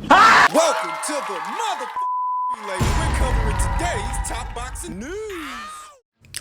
Welcome to the motherfucking relay. We're covering today's top boxing news.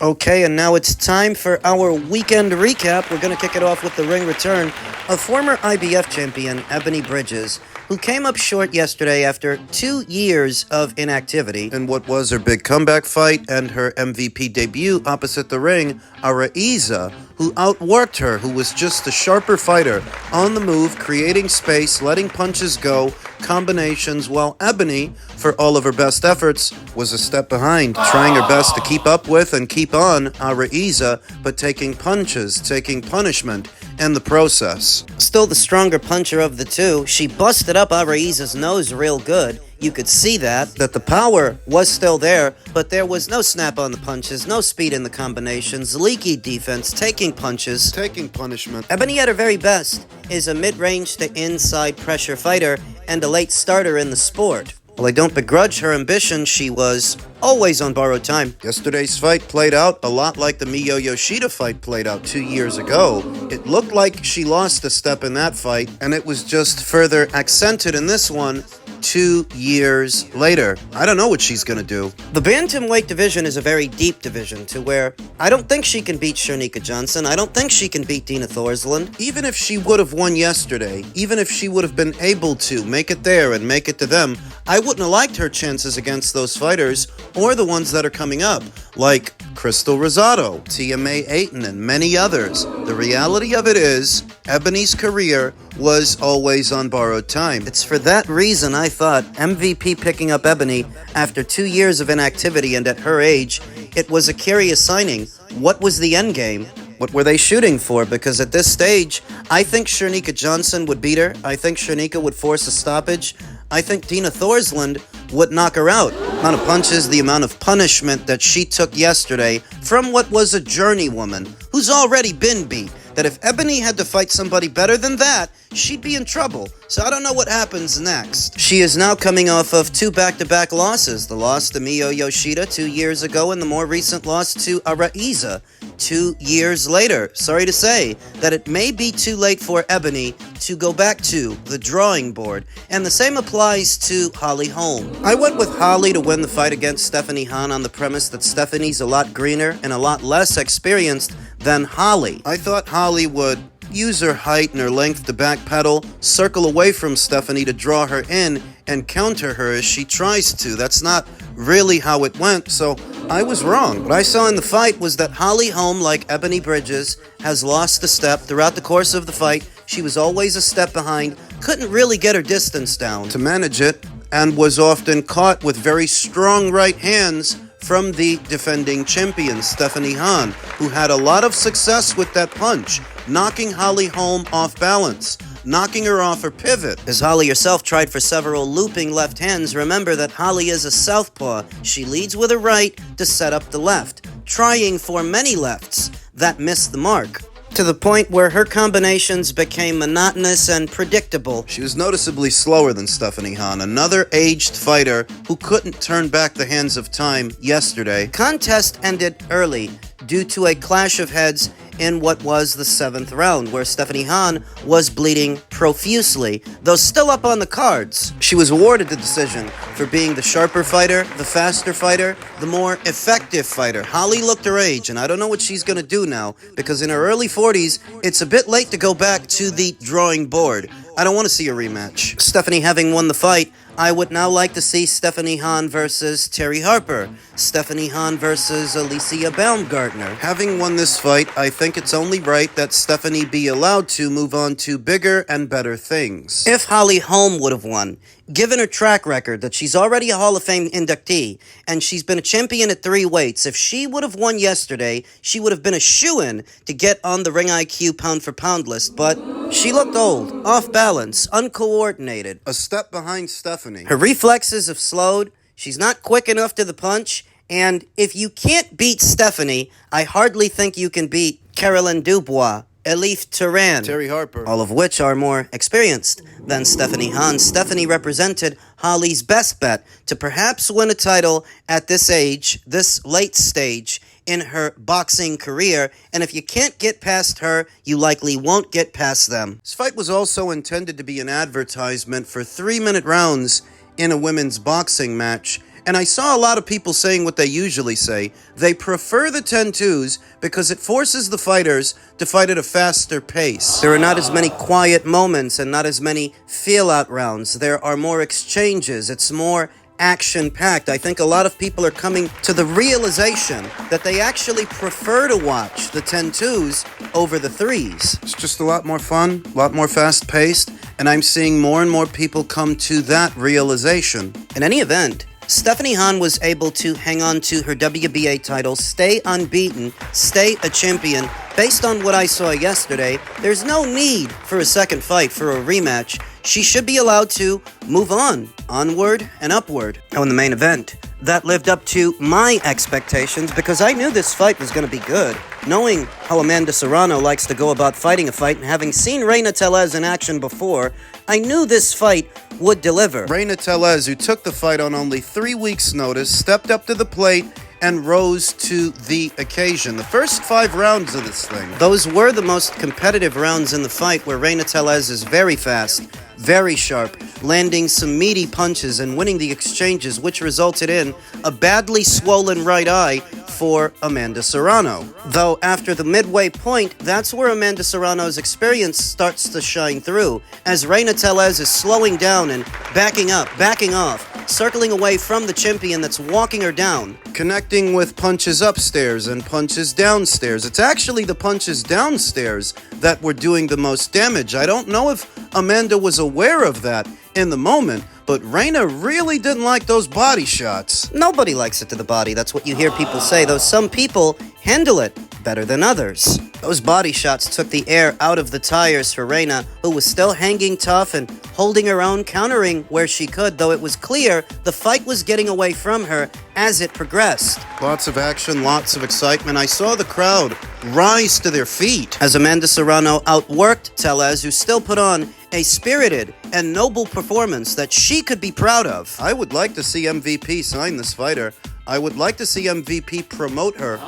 Okay, and now it's time for our weekend recap. We're going to kick it off with the ring return of former IBF champion Ebanie Bridges, who came up short yesterday after 2 years of inactivity in what was her big comeback fight and her MVP debut opposite the ring, Araiza, who outworked her, who was just a sharper fighter, on the move, creating space, letting punches go, combinations, while Ebanie, for all of her best efforts, was a step behind, trying her best to keep up with and keep on Araiza, but taking punches, taking punishment in the process. Still the stronger puncher of the two, she busted up Araiza's nose real good. You could see that the power was still there, but there was no snap on the punches, no speed in the combinations, leaky defense, taking punches, taking punishment. Ebanie at her very best is a mid-range to inside pressure fighter and a late starter in the sport. While I don't begrudge her ambition, she was always on borrowed time. Yesterday's fight played out a lot like the Miyo Yoshida fight played out 2 years ago. It looked like she lost a step in that fight, and it was just further accented in this one 2 years later. I don't know what she's gonna do. The bantamweight division is a very deep division to where I don't think she can beat Shanika Johnson. I don't think she can beat Dina Thorsland. Even if she would have won yesterday, even if she would have been able to make it there and make it to them, I wouldn't have liked her chances against those fighters or the ones that are coming up, like Crystal Rosado, TMA Ayton, and many others. The reality of it is, Ebanie's career was always on borrowed time. It's for that reason I thought MVP picking up Ebanie after 2 years of inactivity and at her age, it was a curious signing. What was the end game? What were they shooting for? Because at this stage, I think Shanika Johnson would beat her. I think Shanika would force a stoppage. I think Dina Thorsland would knock her out. The amount of punches, the amount of punishment that she took yesterday from what was a journeywoman who's already been beat. That if Ebanie had to fight somebody better than that, she'd be in trouble. So I don't know what happens next. She is now coming off of 2 back-to-back losses. The loss to Miyo Yoshida 2 years ago and the more recent loss to Araiza 2 years later. Sorry to say that it may be too late for Ebanie to go back to the drawing board. And the same applies to Holm. I went with Holly to win the fight against Stephanie Han on the premise that Stephanie's a lot greener and a lot less experienced than Holly. I thought Holly would use her height and her length to backpedal, circle away from Stephanie to draw her in, and counter her as she tries to. That's not really how it went, so I was wrong. What I saw in the fight was that Holm, like Ebanie Bridges, has lost a step throughout the course of the fight. She was always a step behind, couldn't really get her distance down to manage it, and was often caught with very strong right hands from the defending champion, Stephanie Han, who had a lot of success with that punch, knocking Holm off balance, knocking her off her pivot. As Holly herself tried for several looping left hands, remember that Holly is a southpaw. She leads with a right to set up the left, trying for many lefts that missed the mark, to the point where her combinations became monotonous and predictable. She was noticeably slower than Stephanie Han, another aged fighter who couldn't turn back the hands of time yesterday. Contest ended early due to a clash of heads in what was the 7th round, where Stephanie Han was bleeding profusely, though still up on the cards. She was awarded the decision for being the sharper fighter, the faster fighter, the more effective fighter. Holly looked her age, and I don't know what she's going to do now, because in her early 40s, it's a bit late to go back to the drawing board. I don't want to see a rematch. Stephanie having won the fight, I would now like to see Stephanie Han versus Terry Harper, Stephanie Han versus Alicia Baumgartner. Having won this fight, I think it's only right that Stephanie be allowed to move on to bigger and better things. If Holm would have won, given her track record that she's already a Hall of Fame inductee, and she's been a champion at 3 weights, if she would have won yesterday, she would have been a shoo-in to get on the Ring IQ pound-for-pound list, but she looked old, off balance, uncoordinated, a step behind Stephanie. Her reflexes have slowed, she's not quick enough to the punch, and if you can't beat Stephanie, I hardly think you can beat Caroline Dubois, Elif Turan, Terry Harper, all of which are more experienced than Stephanie Han. Stephanie represented Holly's best bet to perhaps win a title at this age, this late stage in her boxing career, and if you can't get past her, you likely won't get past them. This fight was also intended to be an advertisement for 3-minute rounds in a women's boxing match, and I saw a lot of people saying what they usually say. They prefer the 10-2s because it forces the fighters to fight at a faster pace. There are not as many quiet moments and not as many feel-out rounds. There are more exchanges. It's more action-packed. I think a lot of people are coming to the realization that they actually prefer to watch the 10-2s over the 3s. It's just a lot more fun, a lot more fast-paced, and I'm seeing more and more people come to that realization. In any event, Stephanie Han was able to hang on to her WBA title, stay unbeaten, stay a champion. Based on what I saw yesterday, there's no need for a second fight, for a rematch. She should be allowed to move on, onward and upward. Now in the main event, that lived up to my expectations because I knew this fight was going to be good. Knowing how Amanda Serrano likes to go about fighting a fight and having seen Reina Tellez in action before, I knew this fight would deliver. Reina Tellez, who took the fight on only 3 weeks' notice, stepped up to the plate and rose to the occasion. The first 5 rounds of this thing, those were the most competitive rounds in the fight, where Reina Tellez is very fast, very sharp, landing some meaty punches and winning the exchanges, which resulted in a badly swollen right eye for Amanda Serrano. Though after the midway point, that's where Amanda Serrano's experience starts to shine through, as Reina Tellez is slowing down and backing up, backing off, circling away from the champion that's walking her down, connecting with punches upstairs and punches downstairs. It's actually the punches downstairs that were doing the most damage. I don't know if Amanda was aware of that in the moment, but Reina really didn't like those body shots. Nobody likes it to the body. That's what you hear people say, though some people handle it better than others. Those body shots took the air out of the tires for Reina, who was still hanging tough and holding her own, countering where she could, though it was clear the fight was getting away from her as it progressed. Lots of action, lots of excitement. I saw the crowd rise to their feet as Amanda Serrano outworked Tellez, who still put on a spirited and noble performance that she could be proud of. I would like to see MVP sign this fighter. I would like to see MVP promote her.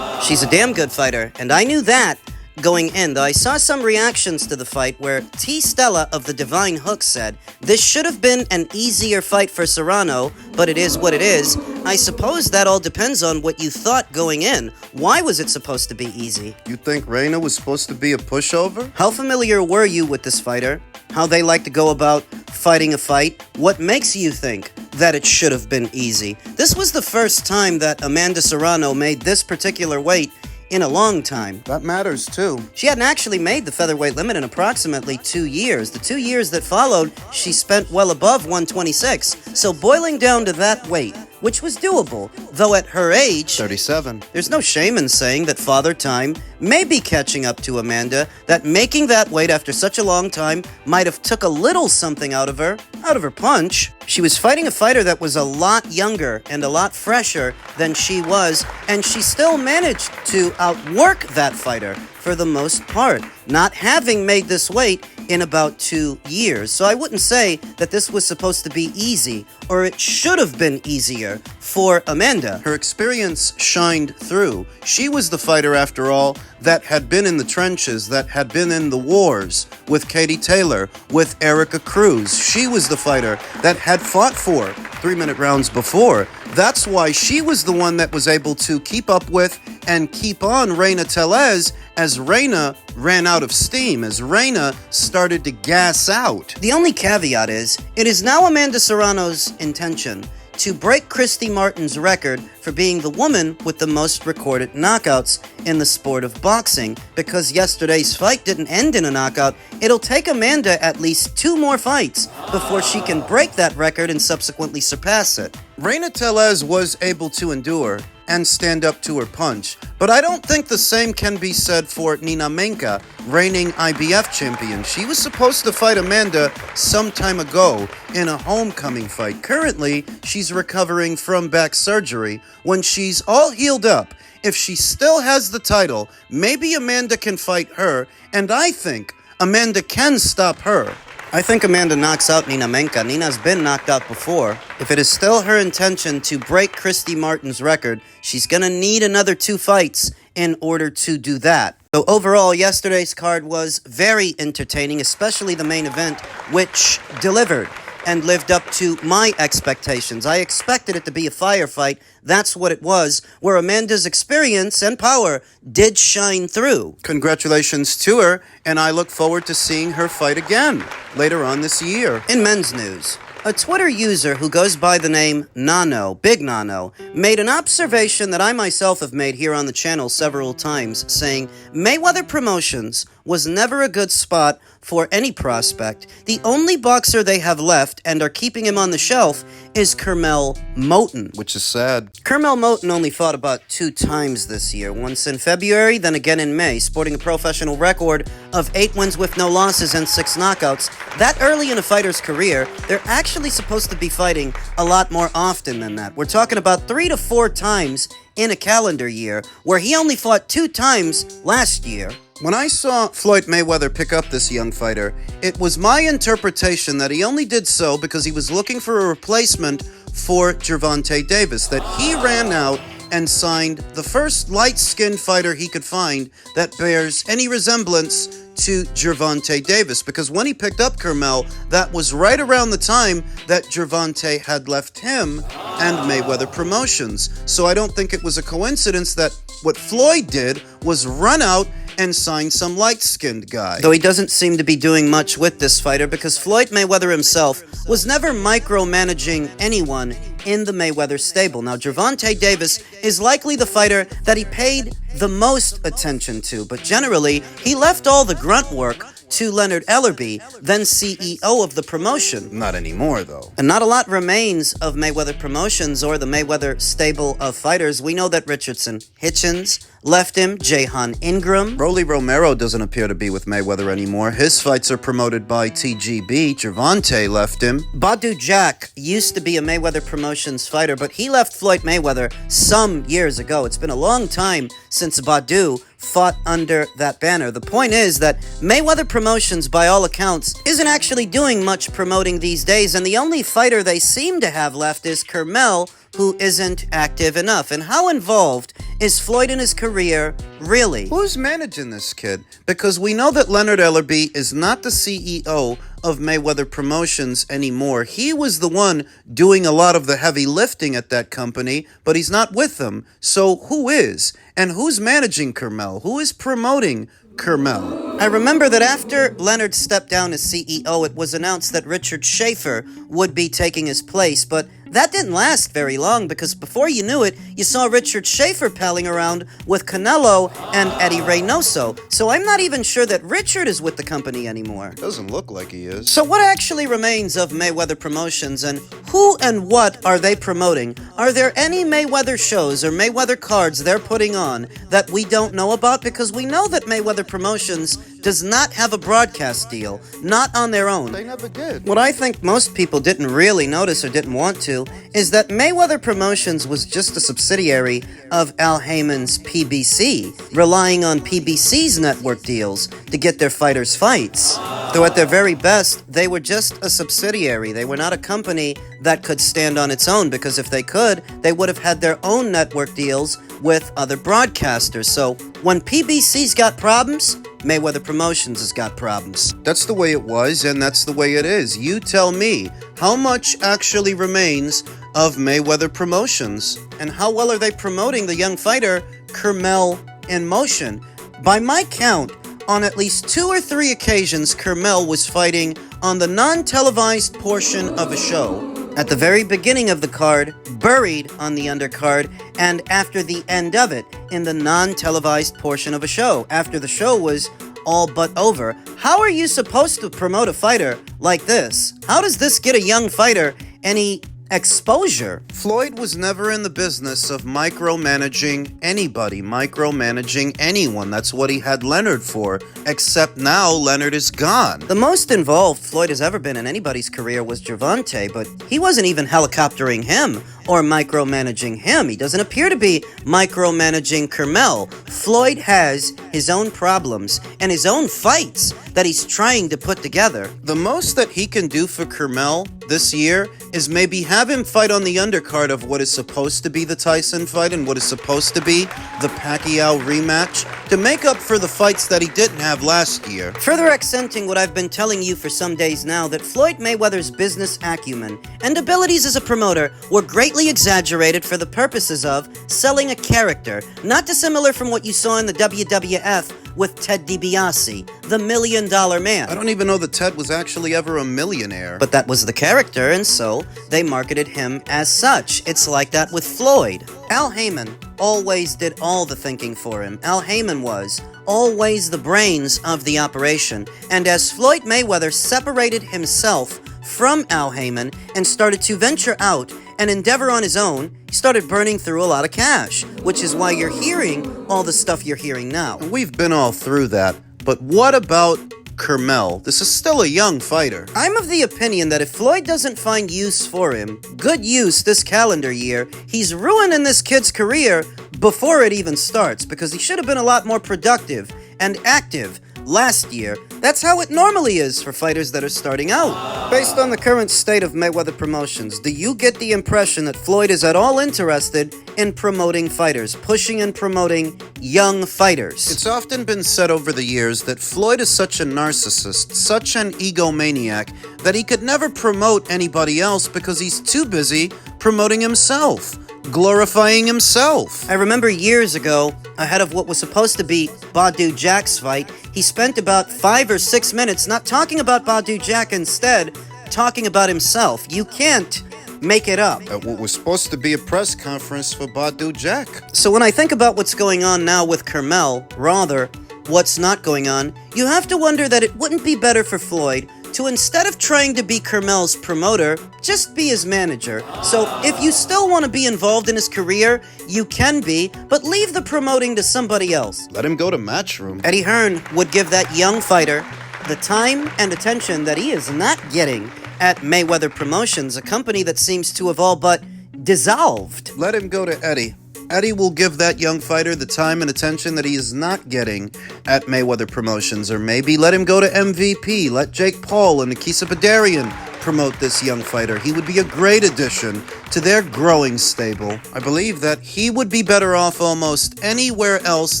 She's a damn good fighter, and I knew that going in, though I saw some reactions to the fight where T. Stella of the Divine Hook said, "This should have been an easier fight for Serrano, but it is what it is." I suppose that all depends on what you thought going in. Why was it supposed to be easy? You think Reina was supposed to be a pushover? How familiar were you with this fighter? How they like to go about fighting a fight? What makes you think that it should have been easy? This was the first time that Amanda Serrano made this particular weight in a long time. That matters too. She hadn't actually made the featherweight limit in approximately 2 years. The 2 years that followed, she spent well above 126. So boiling down to that weight, which was doable, though at her age, 37, there's no shame in saying that Father Time may be catching up to Amanda, that making that weight after such a long time might have took a little something out of her punch. She was fighting a fighter that was a lot younger and a lot fresher than she was, and she still managed to outwork that fighter for the most part, not having made this weight in about 2 years. So I wouldn't say that this was supposed to be easy, or it should have been easier for Amanda. Her experience shined through. She was the fighter, after all, that had been in the trenches, that had been in the wars with Katie Taylor, with Erica Cruz. She was the fighter that had fought for 3-minute rounds before. That's why she was the one that was able to keep up with and keep on Reina Tellez as Reina ran out of steam, as Reina started to gas out. The only caveat is, it is now Amanda Serrano's intention to break Christy Martin's record for being the woman with the most recorded knockouts in the sport of boxing. Because yesterday's fight didn't end in a knockout, it'll take Amanda at least 2 more fights before she can break that record and subsequently surpass it. Reina Tellez was able to endure and stand up to her punch, but I don't think the same can be said for Nina Menka, reigning IBF champion. She was supposed to fight Amanda some time ago in a homecoming fight. Currently, she's recovering from back surgery. When she's all healed up, if she still has the title, maybe Amanda can fight her, and I think Amanda can stop her. I think Amanda knocks out Nina Menka. Nina's been knocked out before. If it is still her intention to break Christy Martin's record, she's gonna need another 2 fights in order to do that. So overall, yesterday's card was very entertaining, especially the main event, which delivered and lived up to my expectations. I expected it to be a firefight. That's what it was, where Amanda's experience and power did shine through. Congratulations to her, and I look forward to seeing her fight again later on this year. In men's news, a Twitter user who goes by the name Nano, Big Nano, made an observation that I myself have made here on the channel several times, saying Mayweather Promotions was never a good spot for any prospect. The only boxer they have left and are keeping him on the shelf is Curmel Moton. Which is sad. Curmel Moton only fought about 2 times this year, once in February, then again in May, sporting a professional record of 8 wins with no losses and 6 knockouts. That early in a fighter's career, they're actually supposed to be fighting a lot more often than that. We're talking about 3 to 4 times in a calendar year, where he only fought 2 times last year. When I saw Floyd Mayweather pick up this young fighter, it was my interpretation that he only did so because he was looking for a replacement for Gervonta Davis, that he ran out and signed the first light-skinned fighter he could find that bears any resemblance to Gervonta Davis, because when he picked up Curmel, that was right around the time that Gervonta had left him and Mayweather Promotions. So I don't think it was a coincidence that what Floyd did was run out and sign some light-skinned guy. Though he doesn't seem to be doing much with this fighter, because Floyd Mayweather himself was never micromanaging anyone in the Mayweather stable. Now, Gervonta Davis is likely the fighter that he paid the most attention to, but generally, he left all the grunt work to Leonard Ellerbe, then CEO of the promotion. Not anymore, though. And not a lot remains of Mayweather Promotions or the Mayweather stable of fighters. We know that Richardson Hitchens left him, Jahan Ingram. Rolly Romero doesn't appear to be with Mayweather anymore. His fights are promoted by TGB. Gervonta left him. Badu Jack used to be a Mayweather Promotions fighter, but he left Floyd Mayweather some years ago. It's been a long time since Badu fought under that banner. The point is that Mayweather Promotions, by all accounts, isn't actually doing much promoting these days, and the only fighter they seem to have left is Curmel, who isn't active enough. And how involved is Floyd in his career, really? Who's managing this kid? Because we know that Leonard Ellerbe is not the CEO of Mayweather Promotions anymore. He was the one doing a lot of the heavy lifting at that company, but he's not with them. So who is? And who's managing Curmel? Who is promoting Curmel? I remember that after Leonard stepped down as CEO, it was announced that Richard Schaefer would be taking his place, but that didn't last very long, because before you knew it, you saw Richard Schaefer palling around with Canelo and Eddie Reynoso. So I'm not even sure that Richard is with the company anymore. Doesn't look like he is. So what actually remains of Mayweather Promotions, and who and what are they promoting? Are there any Mayweather shows or Mayweather cards they're putting on that we don't know about? Because we know that Mayweather Promotions does not have a broadcast deal, not on their own. They never did. What I think most people didn't really notice or didn't want to is that Mayweather Promotions was just a subsidiary of Al Heyman's PBC, relying on PBC's network deals to get their fighters fights. Though at their very best, they were just a subsidiary. They were not a company that could stand on its own, because if they could, they would have had their own network deals with other broadcasters. So when PBC's got problems, Mayweather Promotions has got problems. That's the way it was, and that's the way it is. You tell me, how much actually remains of Mayweather Promotions? And how well are they promoting the young fighter, Curmel in Motion? By my count, on at least 2 or 3 occasions, Curmel was fighting on the non-televised portion of a show. At the very beginning of the card, buried on the undercard, and after the end of it, in the non-televised portion of a show, after the show was all but over. How are you supposed to promote a fighter like this? How does this get a young fighter any exposure. Floyd was never in the business of micromanaging anybody, micromanaging anyone. That's what he had Leonard for, except now Leonard is gone. The most involved Floyd has ever been in anybody's career was Gervonta, but he wasn't even helicoptering him or micromanaging him. He doesn't appear to be micromanaging Curmel. Floyd has his own problems and his own fights that he's trying to put together. The most that he can do for Curmel this year is maybe have him fight on the undercard of what is supposed to be the Tyson fight and what is supposed to be the Pacquiao rematch to make up for the fights that he didn't have last year. Further accenting what I've been telling you for some days now, that Floyd Mayweather's business acumen and abilities as a promoter were greatly exaggerated for the purposes of selling a character, not dissimilar from what you saw in the WWF with Ted DiBiase, the $1 million man. I don't even know that Ted was actually ever a millionaire. But that was the character, and so they marketed him as such. It's like that with Floyd. Al Heyman always did all the thinking for him. Al Heyman was always the brains of the operation. And as Floyd Mayweather separated himself from Al Heyman and started to venture out and endeavor on his own, he started burning through a lot of cash, which is why you're hearing all the stuff you're hearing now. We've been all through that, but what about Curmel? This is still a young fighter. I'm of the opinion that if Floyd doesn't find use for him, good use this calendar year, he's ruining this kid's career before it even starts, because he should have been a lot more productive and active last year. That's how it normally is for fighters that are starting out. Based on the current state of Mayweather Promotions, do you get the impression that Floyd is at all interested in promoting fighters, pushing and promoting young fighters? It's often been said over the years that Floyd is such a narcissist, such an egomaniac, that he could never promote anybody else because he's too busy promoting himself, glorifying himself. I remember years ago, ahead of what was supposed to be Badu Jack's fight, he spent about 5 or 6 minutes not talking about Badu Jack, instead talking about himself. You can't make it up. At what was supposed to be a press conference for Badu Jack. So when I think about what's going on now with Curmel, rather, what's not going on, you have to wonder that it wouldn't be better for Floyd to, instead of trying to be Curmel's promoter, just be his manager. So if you still want to be involved in his career, you can be, but leave the promoting to somebody else. Let him go to Matchroom. Eddie Hearn would give that young fighter the time and attention that he is not getting at Mayweather Promotions, a company that seems to have all but dissolved. Let him go to Eddie. Eddie will give that young fighter the time and attention that he is not getting at Mayweather Promotions. Or maybe let him go to MVP. Let Jake Paul and Nikisa Badarian promote this young fighter. He would be a great addition to their growing stable. I believe that he would be better off almost anywhere else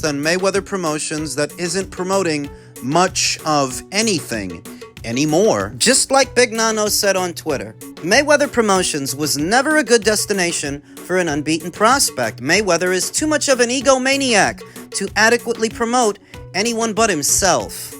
than Mayweather Promotions that isn't promoting much of anything anymore. Just like Big Nano said on Twitter, Mayweather Promotions was never a good destination for an unbeaten prospect. Mayweather is too much of an egomaniac to adequately promote anyone but himself.